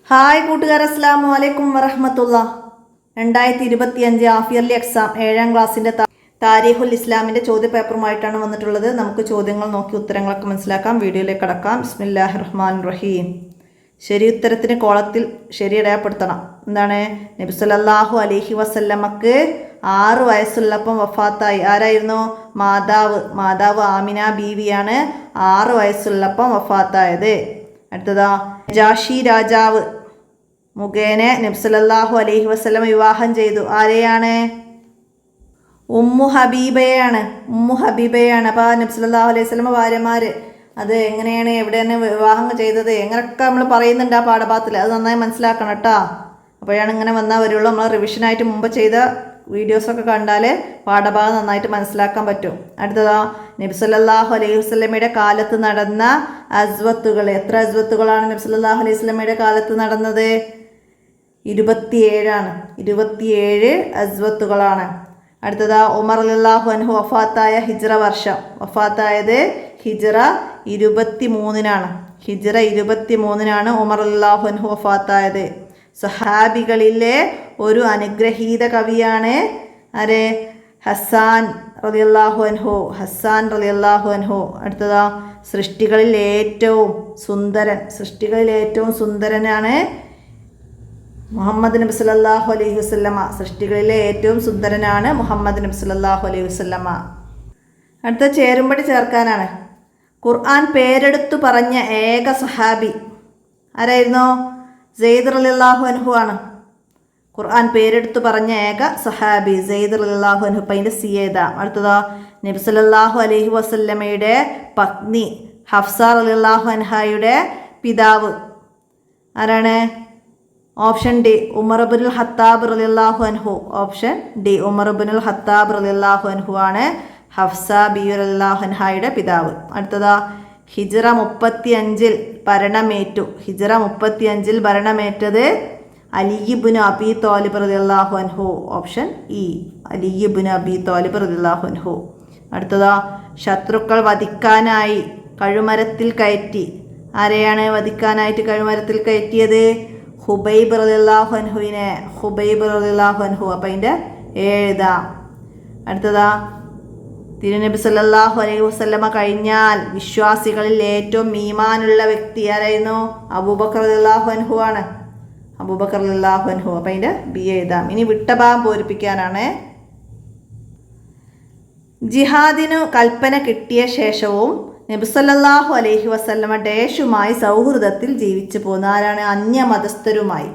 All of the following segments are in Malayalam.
ഹായ് കൂട്ടുകാർ, അസ്സലാമു അലൈക്കും വറഹ്മത്തുള്ളാ. 2025 ഹാഫ് ഇയർലി എക്സാം 7ാം ക്ലാസ്സിൻ്റെ താരീഖുൽ ഇസ്ലാമിൻ്റെ ചോദ്യപേപ്പറുമായിട്ടാണ് വന്നിട്ടുള്ളത്. നമുക്ക് ചോദ്യങ്ങൾ നോക്കി ഉത്തരങ്ങളൊക്കെ മനസ്സിലാക്കാം. വീഡിയോയിലേക്ക് കടക്കാം. ബിസ്മില്ലാഹിർ റഹ്മാനിർ റഹീം. ശരി ഉത്തരത്തിന് കോളത്തിൽ ശരി അടയാളപ്പെടുത്തണം. എന്താണ്? നബി സല്ലല്ലാഹു അലൈഹി വസല്ലമക്ക് 6 വയസ്സുള്ളപ്പം വഫാത്തായി. ആരായിരുന്നു? മാതാവ് ആമിന ബീവിയാണ് 6 വയസ്സുള്ളപ്പം വഫാത്തായത്. അടുത്തതാ, നജാഷി രാജാവ് മുഖേന നബി സല്ലല്ലാഹു അലൈഹി വസല്ലം വിവാഹം ചെയ്തു. ആരെയാണ്? ഉമ്മു ഹബീബയാണ്. അപ്പോൾ നബി സല്ലല്ലാഹു അലൈഹി വസല്ലം ഭാര്യമാര് അത് എങ്ങനെയാണ്, എവിടെയാണ് വിവാഹം ചെയ്തത്, എങ്ങനെയൊക്കെ നമ്മൾ പറയുന്നുണ്ട് ആ പാഠഭാഗത്തിൽ. അത് നന്നായി മനസ്സിലാക്കണം കേട്ടോ. അപ്പോഴാണ് ഇങ്ങനെ വന്നാൽ വരുള്ളൂ. നമ്മൾ റിവിഷനായിട്ട് മുമ്പ് ചെയ്ത വീഡിയോസൊക്കെ കണ്ടാൽ പാഠഭാഗം നന്നായിട്ട് മനസ്സിലാക്കാൻ പറ്റും. അടുത്തതാ, നബി സല്ലല്ലാഹു അലൈഹി വസല്ലമയുടെ കാലത്ത് നടന്ന അസ്വത്തുകൾ. എത്ര അസ്വത്തുകളാണ് നബി സല്ലല്ലാഹു അലൈഹി വസല്ലമയുടെ കാലത്ത് നടന്നത്? 27 27 അസ്വത്തുകളാണ്. അടുത്തതാ, ഉമർ റളിയല്ലാഹു അൻഹു വഫാത്തായ ഹിജ്റ വർഷം. വഫാത്തായത് ഹിജ്റ 23-നാണ്. ഹിജ്റ 23-നാണ് ഉമർ റളിയല്ലാഹു അൻഹു വഫാത്തായത്. സഹാബികളിലെ ഒരു അനുഗ്രഹീത കവിയാണ് ആരെ? ഹസ്സാൻ റളിയല്ലാഹു അൻഹു. അടുത്തതാ, സൃഷ്ടികളിൽ ഏറ്റവും സുന്ദരനാണ് മുഹമ്മദ് നബി സല്ലല്ലാഹു അലൈഹി വസല്ലമ. സൃഷ്ടികളിലെ ഏറ്റവും സുന്ദരനാണ് മുഹമ്മദ് നബി സല്ലല്ലാഹു അലൈഹി വസല്ലമ. അടുത്ത ചേരുംപടി ചേർക്കാനാണ്. ഖുർആൻ പേരെടുത്തു പറഞ്ഞ ഏക സഹാബി ആരായിരുന്നു? സെയ്ദ് റളിയല്ലാഹു അൻഹു ആണ്. ഖുർആൻ പേരെടുത്തു പറഞ്ഞ ഏക സഹാബി സെയ്ദ് റളിയല്ലാഹു അൻഹു. അപ്പം അതിൻ്റെ സി എഴുതാം. അടുത്തതാ, നബി സല്ലല്ലാഹു അലൈഹി വസല്ലമയുടെ പത്നി ഹഫ്സ റളിയല്ലാഹു അൻഹയുടെ പിതാവ് ആരാണ്? ഓപ്ഷൻ ഡി, ഉമർ ഇബ്നുൽ ഖത്താബ് റളിയല്ലാഹു അൻഹു. ഓപ്ഷൻ ഡി, ഉമർ ഇബ്നുൽ ഖത്താബ് റളിയല്ലാഹു അൻഹു ആണ് ഹഫ്സ ബിവി റളിയല്ലാഹു അൻഹയുടെ പിതാവ്. അടുത്തതാ, ഹിജ്റ 35 ഭരണമേറ്റു. ഹിജ്റ 35 ഭരണമേറ്റത് അലി ഇബ്നു അബീ ത്വാലിബ് റളിയല്ലാഹു അൻഹു. ഓപ്ഷൻ ഇ, അലി ഇബ്നു അബീ ത്വാലിബ് റളിയല്ലാഹു അൻഹു. അടുത്തതാ, ശത്രുക്കൾ വധിക്കാനായി കഴുമരത്തിൽ കയറ്റി. ആരെയാണ് വധിക്കാനായിട്ട് കഴുമരത്തിൽ കയറ്റിയത്? ഹുബൈബ് റളിയല്ലാഹു അൻഹുവിനെ. അപ്പം അതിൻ്റെ എഴുതാം. അടുത്തതാ, തിരുനബി സല്ലല്ലാഹു അലൈഹി വസല്ലമ കഴിഞ്ഞാൽ വിശ്വാസികളിൽ ഏറ്റവും ഈമാനുള്ള വ്യക്തി ആരായിരുന്നു? അബൂബക്കർ റളിയല്ലാഹു അൻഹു ആണ്. അപ്പം അതിൻ്റെ ബി എഴുതാം. ഇനി വിട്ട ഭാഗം പൂരിപ്പിക്കാനാണ്. ജിഹാദിനു കൽപ്പന കിട്ടിയ ശേഷവും നബി സല്ലല്ലാഹു അലൈഹി വസല്ലമ ഡേഷുമായി സൗഹൃദത്തിൽ ജീവിച്ചു പോന്നു. ആരാണ്? അന്യമതസ്ഥരുമായി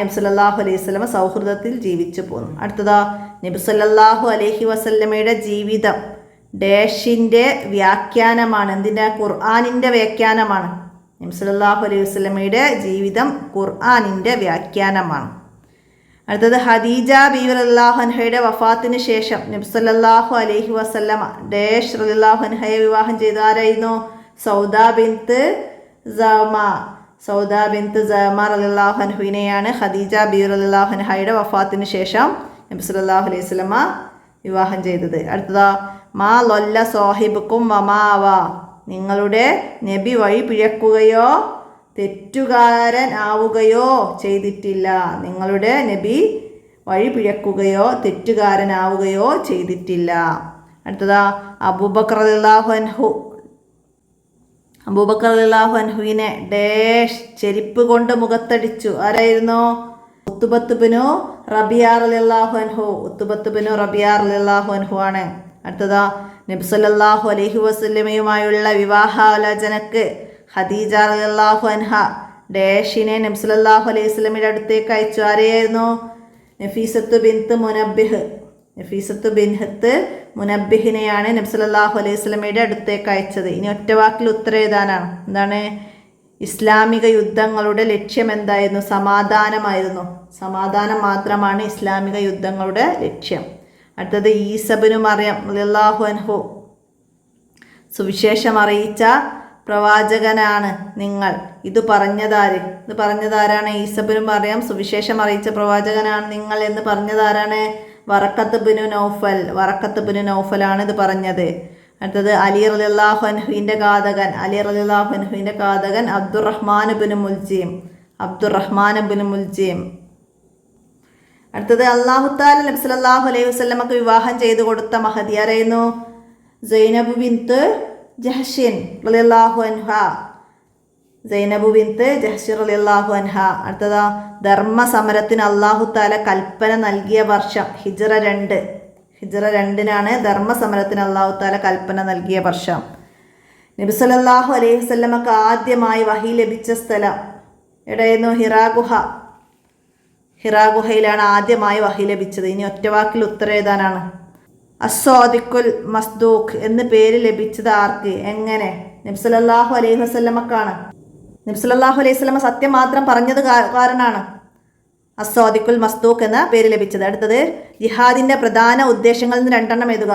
നബി സല്ലല്ലാഹു അലൈഹി വസല്ലമ സൗഹൃദത്തിൽ ജീവിച്ചു പോന്നു. അടുത്തതാ, നബി സല്ലല്ലാഹു അലൈഹി വസല്ലമയുടെ ജീവിതം ഡേഷിൻ്റെ വ്യാഖ്യാനമാണ്. എന്തിൻ്റെ? ഖുർആനിൻ്റെ വ്യാഖ്യാനമാണ്. നബി സല്ലല്ലാഹു അലൈഹി വസല്ലമയുടെ ജീവിതം ഖുർആനിൻ്റെ വ്യാഖ്യാനമാണ്. അടുത്തത്, ഖദീജ ബീവി റളിയല്ലാഹു അൻഹയുടെ വഫാത്തിന് ശേഷം നബി സല്ലല്ലാഹു അലൈഹി വസല്ലമ ഡേഷ് റളിയല്ലാഹു അൻഹയെ വിവാഹം ചെയ്തു. ആരായിരുന്നു? സൗദ ബിൻത്ത് സഅമ റളിയല്ലാഹു അൻഹുവിനെയാണ് ഖദീജ ബീവി റളിയല്ലാഹു അൻഹയുടെ വഫാത്തിന് ശേഷം നബി സല്ലല്ലാഹു അലൈഹി വസല്ലമ വിവാഹം ചെയ്തത്. അടുത്തതാ, മാ ലൊല്ല സാഹിബുക്കും വമാവ. നിങ്ങളുടെ നബി വഴി പിഴക്കുകയോ തെറ്റുകാരൻ ആവുകയോ ചെയ്തിട്ടില്ല. നിങ്ങളുടെ നബി വഴി പിഴക്കുകയോ തെറ്റുകാരനാവുകയോ ചെയ്തിട്ടില്ല. അടുത്തതാ, അബൂബക്കർ റളിയല്ലാഹു അൻഹുവിനെ ഡേഷ് ചെരിപ്പ് കൊണ്ട് മുഖത്തടിച്ചു. ആരായിരുന്നു? ഉത്ബത്ത് ബിനു റബിയ റളിയല്ലാഹു അൻഹു ആണ്. അടുത്തതാ, നബി സല്ലല്ലാഹു അലൈഹി വസല്ലമയുമായുള്ള വിവാഹാലോചനക്ക് ഖദീജ റളിയല്ലാഹു അൻഹ ഡേഷിനെ നബി സല്ലല്ലാഹു അലൈഹി വസല്ലമയുടെ അടുത്തേക്ക് അയച്ചു. ആരെയായിരുന്നു? നഫീസത്ത് ബിൻത്ത് മുനബ്ബിഹിനെയാണ് നബി സല്ലല്ലാഹു അലൈഹി വസല്ലമയുടെ അടുത്തേക്ക് അയച്ചത്. ഇനി ഒറ്റ വാക്കിൽ ഉത്തരം എഴുതാനാണ്. എന്താണ്? ഇസ്ലാമിക യുദ്ധങ്ങളുടെ ലക്ഷ്യം എന്തായിരുന്നു? സമാധാനമായിരുന്നു. സമാധാനം മാത്രമാണ് ഇസ്ലാമിക യുദ്ധങ്ങളുടെ ലക്ഷ്യം. അടുത്തത്, ഈസ ഇബ്നു മറിയം റളിയല്ലാഹു അൻഹു സുവിശേഷം അറിയിച്ച പ്രവാചകനാണ് നിങ്ങൾ. ഇത് പറഞ്ഞതാരാണ്? ഈസ ഇബ്നു മറിയം സുവിശേഷം അറിയിച്ച പ്രവാചകനാണ് നിങ്ങൾ എന്ന് പറഞ്ഞതാരാണ്? വറഖത്ത് ബിനു നൗഫലാണ് ഇത് പറഞ്ഞത്. അടുത്തത് അലി റളിയല്ലാഹു അൻഹുവിൻ്റെ ഘാതകൻ അബ്ദുറഹ്മാൻ ഇബ്നു മുൽജിം. അടുത്തത് അല്ലാഹു തആല നബി സല്ലല്ലാഹു അലൈഹി വസല്ലമക്ക് വിവാഹം ചെയ്തു കൊടുത്ത മഹദി ആരായിരുന്നു? സൈനബ് ബിൻത്ത് ജഹ്ഷിൻ റളിയല്ലാഹു അൻഹ. അടുത്തതാ ധർമ്മസമരത്തിന് അല്ലാഹു തആല കൽപ്പന നൽകിയ വർഷം ഹിജ്റ 2. ധർമ്മസമരത്തിന് അല്ലാഹു തആല കൽപ്പന നൽകിയ വർഷം. നബി സല്ലല്ലാഹു അലൈഹി വസല്ലമക്ക് ആദ്യമായി വഹി ലഭിച്ച സ്ഥലം എവിടെയായിരുന്നു? ഹിറാ ഗുഹയിലാണ് ആദ്യമായി വഹി ലഭിച്ചത്. ഇനി ഒറ്റവാക്കിൽ ഉത്തരം എഴുതാനാണ്. അസ്സാദിഖുൽ മസ്ദൂഖ് എന്ന് പേര് ലഭിച്ചത് ആർക്ക്, എങ്ങനെ? നബി സല്ലല്ലാഹു അലൈഹി വസല്ലമക്കാണ്. നബി സല്ലല്ലാഹു അലൈഹി വസല്ലമ സത്യം മാത്രം പറഞ്ഞത് കാരണമാണ് അസ്സാദിഖുൽ മസ്ദൂഖ് എന്ന പേര് ലഭിച്ചത്. അടുത്തത് ജിഹാദിന്റെ പ്രധാന ഉദ്ദേശങ്ങളിൽ നിന്ന് 2 എഴുതുക.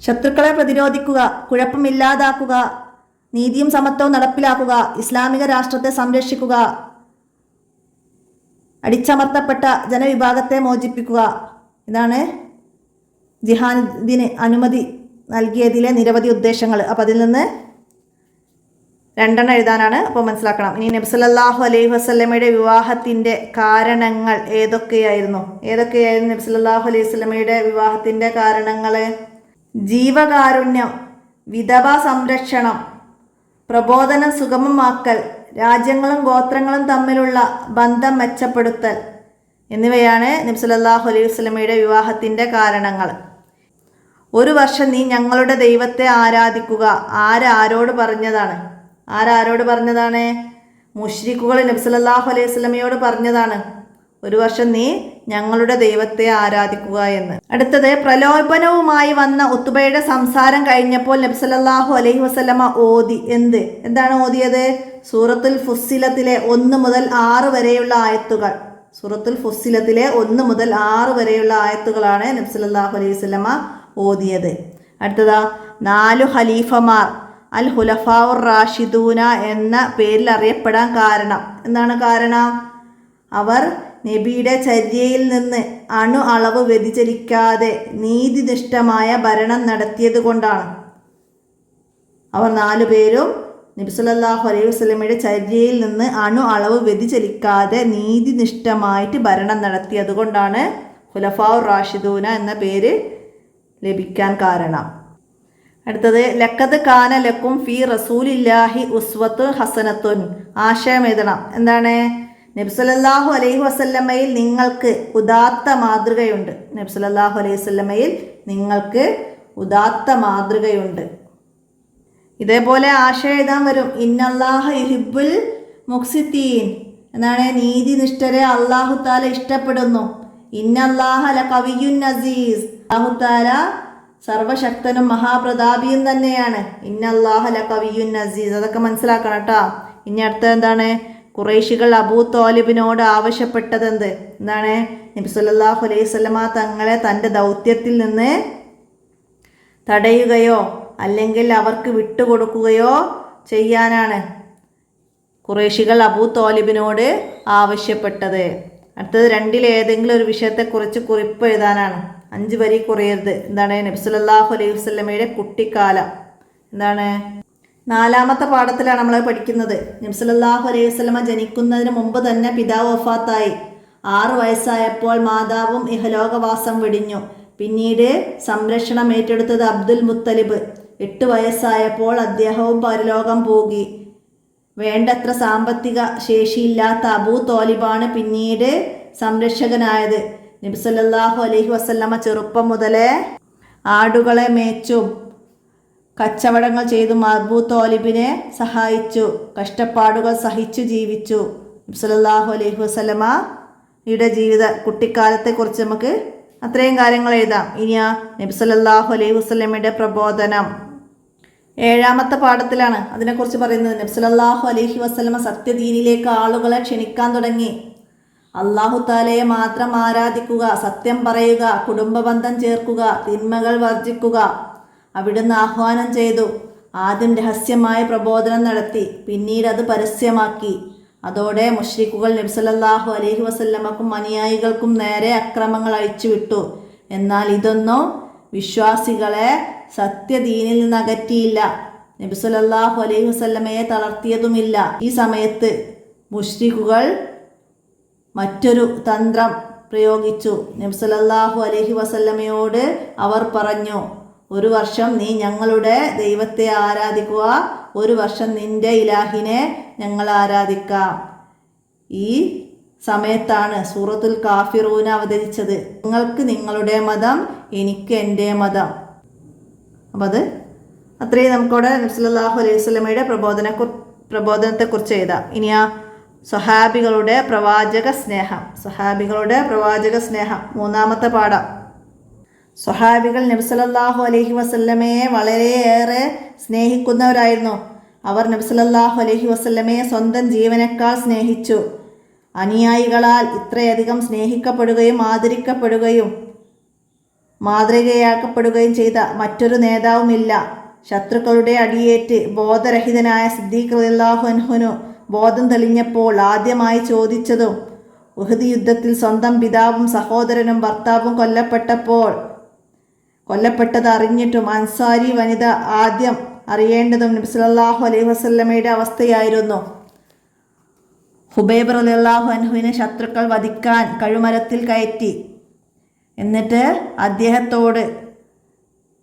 ശത്രുക്കളെ പ്രതിരോധിക്കുക, കുഴപ്പമില്ലാതാക്കുക, നീതിയും സമത്വവും നടപ്പിലാക്കുക, ഇസ്ലാമിക രാഷ്ട്രത്തെ സംരക്ഷിക്കുക, അടിച്ചമർത്തപ്പെട്ട ജനവിഭാഗത്തെ മോചിപ്പിക്കുക. ഇതാണ് ജിഹാദിന് അനുമതി നൽകിയതിലെ നിരവധി ഉദ്ദേശങ്ങൾ. അപ്പം അതിൽ നിന്ന് 2 എഴുതാനാണ്. അപ്പോൾ മനസ്സിലാക്കണം. ഇനി നബി സല്ലല്ലാഹു അലൈഹി വസല്ലമയുടെ വിവാഹത്തിൻ്റെ കാരണങ്ങൾ ഏതൊക്കെയായിരുന്നു? നബി സല്ലല്ലാഹു അലൈഹി വസല്ലമയുടെ വിവാഹത്തിൻ്റെ കാരണങ്ങൾ? ജീവകാരുണ്യം, വിധവ സംരക്ഷണം, പ്രബോധനം സുഗമമാക്കൽ, രാജ്യങ്ങളും ഗോത്രങ്ങളും തമ്മിലുള്ള ബന്ധം മെച്ചപ്പെടുത്തൽ എന്നിവയാണ് നബി സല്ലല്ലാഹു അലൈഹി വസല്ലമയുടെ വിവാഹത്തിൻ്റെ കാരണങ്ങൾ. ഒരു വർഷം നീ ഞങ്ങളുടെ ദൈവത്തെ ആരാധിക്കുക. ആരോട് പറഞ്ഞതാണ്? മുശ്രിക്കുകൾ നബി സല്ലല്ലാഹു അലൈഹി വസല്ലമയോട് പറഞ്ഞതാണ്. ഒരു വർഷം നീ ഞങ്ങളുടെ ദൈവത്തെ ആരാധിക്കുക എന്ന്. അടുത്തത് പ്രലോഭനവുമായി വന്ന ഉത്ബയുടെ സംസാരം കഴിഞ്ഞപ്പോൾ നബി സല്ലല്ലാഹു അലൈഹി വസല്ലമ ഓതി. എന്താണ് ഓതിയത്? സൂറത്തുൽ ഫുസ്സിലത്തിലെ 1 മുതൽ 6 വരെയുള്ള ആയത്തുകൾ. സൂറത്തുൽ ഫുസ്സിലത്തിലെ 1 മുതൽ 6 വരെയുള്ള ആയത്തുകളാണ് നബി സല്ലല്ലാഹു അലൈഹി വസല്ലമ ഓതിയത്. അടുത്തതാ 4 ഖലീഫമാർ അൽ ഖുലഫാഉർ റാഷിദൂന എന്ന പേരിൽ അറിയപ്പെടാൻ കാരണം. എന്താണ് കാരണം? അവർ നബിയുടെ ചര്യയിൽ നിന്ന് അളവ് വ്യതിചലിക്കാതെ നീതിനിഷ്ഠമായ ഭരണം നടത്തിയത് കൊണ്ടാണ്. അവർ 4 പേരും നബി സല്ലല്ലാഹു അലൈഹി വസല്ലമയുടെ ചര്യയിൽ നിന്ന് അളവ് വ്യതിചലിക്കാതെ നീതിനിഷ്ഠമായിട്ട് ഭരണം നടത്തിയത് കൊണ്ടാണ് ഖുലഫാഉർ റാഷിദൂന എന്ന പേര് ലഭിക്കാൻ കാരണം. അടുത്തത് ലഖദ് കാന ലക്കും ഫീ റസൂലില്ലാഹി ഉസ്വത്തുൻ ഹസനത്തുൻ. ആശയം എഴുതണം. എന്താണ്? നബി സല്ലല്ലാഹു അലൈഹി വസല്ലമയിൽ നിങ്ങൾക്ക് ഉദാത്ത മാതൃകയുണ്ട്. ഇതേപോലെ ആശയം എഴുതാൻ വരും. ഇന്നല്ലാഹ യുഹിബ്ബുൽ മുഖ്സിതീൻ. എന്താണ്? നീതിനിഷ്ഠരെ അല്ലാഹു തആല ഇഷ്ടപ്പെടുന്നു. ഇന്നല്ലാഹ ലഖവിയ്യുൻ അസീസ്. അല്ലാഹു തആല സർവശക്തനും മഹാപ്രതാപിയും തന്നെയാണ്. ഇന്നല്ലാഹ ലഖവിയ്യുൻ അസീസ്. അതൊക്കെ മനസ്സിലാക്കണം കേട്ടോ. ഇനി അടുത്ത എന്താണ്? ഖുറൈശികൾ അബൂ ത്വാലിബിനോട് ആവശ്യപ്പെട്ടത് എന്താണ്? നബി സല്ലല്ലാഹു അലൈഹി വസല്ലമ തങ്ങളെ തൻ്റെ ദൗത്യത്തിൽ നിന്ന് തടയുകയോ അല്ലെങ്കിൽ അവർക്ക് വിട്ടുകൊടുക്കുകയോ ചെയ്യാനാണ് ഖുറൈശികൾ അബൂ ത്വാലിബിനോട് ആവശ്യപ്പെട്ടത്. അടുത്തത് 2 ഏതെങ്കിലും ഒരു വിഷയത്തെക്കുറിച്ച് കുറിപ്പ് എഴുതാനാണ്. 5 വരി കുറയരുത്. എന്താണ്? നബി സല്ലല്ലാഹു അലൈഹി വസല്ലമയുടെ കുട്ടിക്കാലം. എന്താണ്? 4ാമത്തെ പാഠത്തിലാണ് നമ്മൾ പഠിക്കുന്നത്. നബി സല്ലല്ലാഹു അലൈഹി വസല്ലമ ജനിക്കുന്നതിന് മുമ്പ് തന്നെ പിതാവ് വഫാത്തായി. 6 വയസ്സായപ്പോൾ മാതാവും ഇഹലോകവാസം വെടിഞ്ഞു. പിന്നീട് സംരക്ഷണം ഏറ്റെടുത്തത് അബ്ദുൽ മുത്തലിബ്. 8 വയസ്സായപ്പോൾ അദ്ദേഹവും പരലോകം പോയി. വേണ്ടത്ര സാമ്പത്തിക ശേഷിയില്ലാത്ത അബൂ ത്വാലിബാണ് പിന്നീട് സംരക്ഷകനായത്. നബി സല്ലല്ലാഹു അലൈഹി വസല്ലമ ചെറുപ്പം മുതലേ ആടുകളെ മേച്ചും കച്ചവടങ്ങൾ ചെയ്തും അബൂ ത്വാലിബിനെ സഹായിച്ചു. കഷ്ടപ്പാടുകൾ സഹിച്ചു ജീവിച്ചു. നബി സല്ലല്ലാഹു അലൈഹി വസല്ലമയുടെ കുട്ടിക്കാലത്തെക്കുറിച്ച് നമുക്ക് അത്രയും കാര്യങ്ങൾ എഴുതാം. ഇനിയാ നബി സല്ലല്ലാഹു അലൈഹി വസല്ലമയുടെ പ്രബോധനം 7ാമത്തെ പാഠത്തിലാണ് അതിനെക്കുറിച്ച് പറയുന്നത്. നബി സല്ലല്ലാഹു അലൈഹി വസല്ലമ സത്യദീനിലേക്ക് ആളുകളെ ക്ഷണിക്കാൻ തുടങ്ങി. അല്ലാഹു തആലയെ മാത്രം ആരാധിക്കുക, സത്യം പറയുക, കുടുംബബന്ധം ചേർക്കുക, തിന്മകൾ വർജിക്കുക അവിടുന്ന് ആഹ്വാനം ചെയ്തു. ആദ്യം രഹസ്യമായ പ്രബോധനം നടത്തി, പിന്നീട് അത് പരസ്യമാക്കി. അതോടെ മുശ്രിക്കുകൾ നബി സല്ലല്ലാഹു അലൈഹി വസല്ലമക്കും അനുയായികൾക്കും നേരെ അക്രമങ്ങൾ അഴിച്ചുവിട്ടു. എന്നാൽ ഇതൊന്നും വിശ്വാസികളെ സത്യദീനിൽ നിന്ന് അകറ്റിയില്ല. നബി സല്ലല്ലാഹു അലൈഹി വസല്ലമയെ തളർത്തിയതുമില്ല. ഈ സമയത്ത് മുശ്രിക്കുകൾ മറ്റൊരു തന്ത്രം പ്രയോഗിച്ചു. നബി സല്ലല്ലാഹു അലൈഹി വസല്ലമയോട് അവർ പറഞ്ഞു, 1 വർഷം നീ ഞങ്ങളുടെ ദൈവത്തെ ആരാധിക്കുക, 1 വർഷം നിന്റെ ഇലാഹിനെ ഞങ്ങൾ ആരാധിക്കാം. ഈ സമയത്താണ് സൂറത്തുൽ കാഫിറൂന അവതരിച്ചത്. നിങ്ങൾക്ക് നിങ്ങളുടെ മതം, എനിക്ക് എൻ്റെ മതം. അപ്പം അത് അത്രയും നമുക്കവിടെ നബി സല്ലല്ലാഹു അലൈഹി വസല്ലമയുടെ പ്രബോധനത്തെക്കുറിച്ച് എഴുതാം. ഇനി ആ സ്വഹാബികളുടെ പ്രവാചക സ്നേഹം 3-ാമത്തെ പാഠം. സ്വഹാബികൾ നബി സല്ലല്ലാഹു അലൈഹി വസല്ലമയെ വളരെയേറെ സ്നേഹിക്കുന്നവരായിരുന്നു. അവർ നബി സല്ലല്ലാഹു അലൈഹി വസല്ലമയെ സ്വന്തം ജീവനേക്കാൾ സ്നേഹിച്ചു. അനുയായികളാൽ ഇത്രയധികം സ്നേഹിക്കപ്പെടുകയും ആദരിക്കപ്പെടുകയും മാതൃകയാക്കപ്പെടുകയും ചെയ്ത മറ്റൊരു നേതാവുമില്ല. ശത്രുക്കളുടെ അടിയേറ്റ് ബോധരഹിതനായ സിദ്ദീഖ് റളിയല്ലാഹു അൻഹുവിനു ബോധം തെളിഞ്ഞപ്പോൾ ആദ്യമായി ചോദിച്ചതും, ഉഹദ് യുദ്ധത്തിൽ സ്വന്തം പിതാവും സഹോദരനും ഭർത്താവും കൊല്ലപ്പെട്ടത് അറിഞ്ഞിട്ടും അൻസാരി വനിത ആദ്യം അറിയേണ്ടതും നബി സല്ലല്ലാഹു അലൈഹി വസല്ലമയുടെ അവസ്ഥയായിരുന്നു. ഹുബൈബ് റളിയല്ലാഹു അൻഹുവിനെ ശത്രുക്കൾ വധിക്കാൻ കഴുമരത്തിൽ കയറ്റി. എന്നിട്ട് അദ്ദേഹത്തോട്,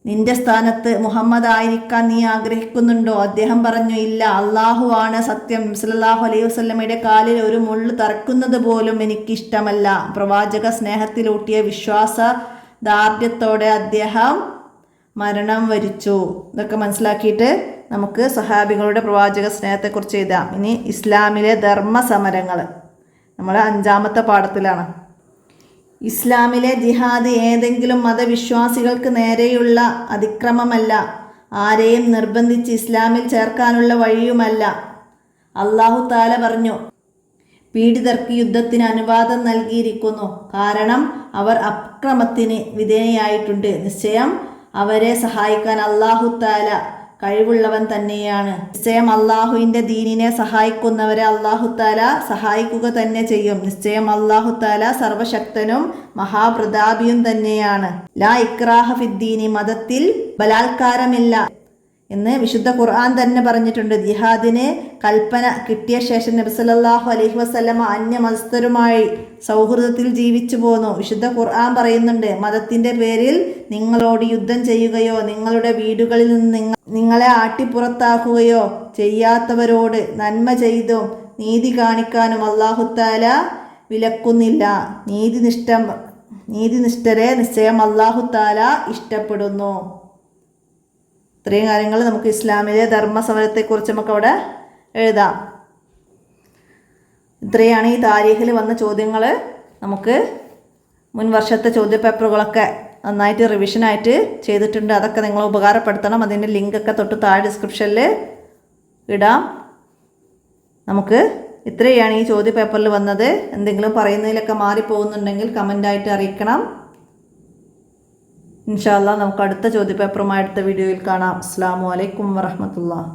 നിന്റെ സ്ഥാനത്ത് മുഹമ്മദ് ആയിരിക്കാൻ നീ ആഗ്രഹിക്കുന്നുണ്ടോ? അദ്ദേഹം പറഞ്ഞു, ഇല്ല, അള്ളാഹുവാണ് സത്യം. നബി സല്ലല്ലാഹു അലൈഹി വസല്ലമയുടെ കാലിൽ ഒരു മുള്ള് തറക്കുന്നത് പോലും എനിക്കിഷ്ടമല്ല. പ്രവാചക സ്നേഹത്തിലൂട്ടിയ വിശ്വാസ ദാർഢ്യത്തോടെ അദ്ദേഹം മരണം വരിച്ചു. ഇതൊക്കെ മനസ്സിലാക്കിയിട്ട് നമുക്ക് സ്വഹാബികളുടെ പ്രവാചക സ്നേഹത്തെക്കുറിച്ച് എഴുതാം. ഇനി ഇസ്ലാമിലെ ധർമ്മസമരങ്ങൾ നമ്മൾ 5-ാമത്തെ പാഠത്തിലാണ്. ഇസ്ലാമിലെ ജിഹാദ് ഏതെങ്കിലും മതവിശ്വാസികൾക്ക് നേരെയുള്ള അതിക്രമമല്ല, ആരെയും നിർബന്ധിച്ച് ഇസ്ലാമിൽ ചേർക്കാനുള്ള വഴിയുമല്ല. അല്ലാഹു തആല പറഞ്ഞു, പീഡിതർക്ക് യുദ്ധത്തിന് അനുവാദം നൽകിയിരിക്കുന്നു, കാരണം അവർ അക്രമത്തിന് വിധേയയായിട്ടുണ്ട്. നിശ്ചയം അവരെ സഹായിക്കാൻ അല്ലാഹു തആല കഴിവുള്ളവൻ തന്നെയാണ്. നിശ്ചയം അള്ളാഹുവിൻ്റെ ദീനിനെ സഹായിക്കുന്നവരെ അല്ലാഹു തആല സഹായിക്കുക തന്നെ ചെയ്യും. നിശ്ചയം അല്ലാഹു തആല സർവശക്തനും മഹാപ്രതാപിയും തന്നെയാണ്. ലാ ഇക്രാഹ ഫിദ്ദീനി, മതത്തിൽ ബലാത്കാരമില്ല എന്ന് വിശുദ്ധ ഖുർആൻ തന്നെ പറഞ്ഞിട്ടുണ്ട്. ജിഹാദിന് കൽപ്പന കിട്ടിയ ശേഷം നബി സല്ലല്ലാഹു അലൈഹി വസല്ലമ അന്യമതസ്ഥരുമായി സൗഹൃദത്തിൽ ജീവിച്ചു പോന്നു. വിശുദ്ധ ഖുർആൻ പറയുന്നുണ്ട്, മതത്തിൻ്റെ പേരിൽ നിങ്ങളോട് യുദ്ധം ചെയ്യുകയോ നിങ്ങളുടെ വീടുകളിൽ നിന്ന് നിങ്ങളെ ആട്ടിപ്പുറത്താക്കുകയോ ചെയ്യാത്തവരോട് നന്മ ചെയ്തും നീതി കാണിക്കാനും അല്ലാഹു തആല വിലക്കുന്നില്ല. നീതിനിഷ്ഠരെ നിശ്ചയം അല്ലാഹു തആല ഇഷ്ടപ്പെടുന്നു. ഇത്രയും കാര്യങ്ങൾ നമുക്ക് ഇസ്ലാമിലെ ധർമ്മസമരത്തെക്കുറിച്ച് നമുക്ക് അവിടെ എഴുതാം. ഇത്രയാണ് ഈ താരീഖിൽ വന്ന ചോദ്യങ്ങൾ. നമുക്ക് മുൻ വർഷത്തെ ചോദ്യപേപ്പറുകളൊക്കെ നന്നായിട്ട് റിവിഷനായിട്ട് ചെയ്തിട്ടുണ്ട്. അതൊക്കെ നിങ്ങൾ ഉപകാരപ്പെടുത്തണം. അതിൻ്റെ ലിങ്കൊക്കെ തൊട്ട് താഴെ ഡിസ്ക്രിപ്ഷനിൽ ഇടാം. നമുക്ക് ഇത്രയാണ് ഈ ചോദ്യപേപ്പറിൽ വന്നത്. എന്തെങ്കിലും പറയുന്നതിലൊക്കെ മാറിപ്പോകുന്നുണ്ടെങ്കിൽ കമൻ്റായിട്ട് അറിയിക്കണം. ഇൻഷാ അല്ലാഹ് നമുക്ക് അടുത്ത ചോദ്യപേപ്പറുമായി അടുത്ത വീഡിയോയിൽ കാണാം. അസ്സലാമു അലൈക്കും വറഹ്മത്തുള്ളാഹി.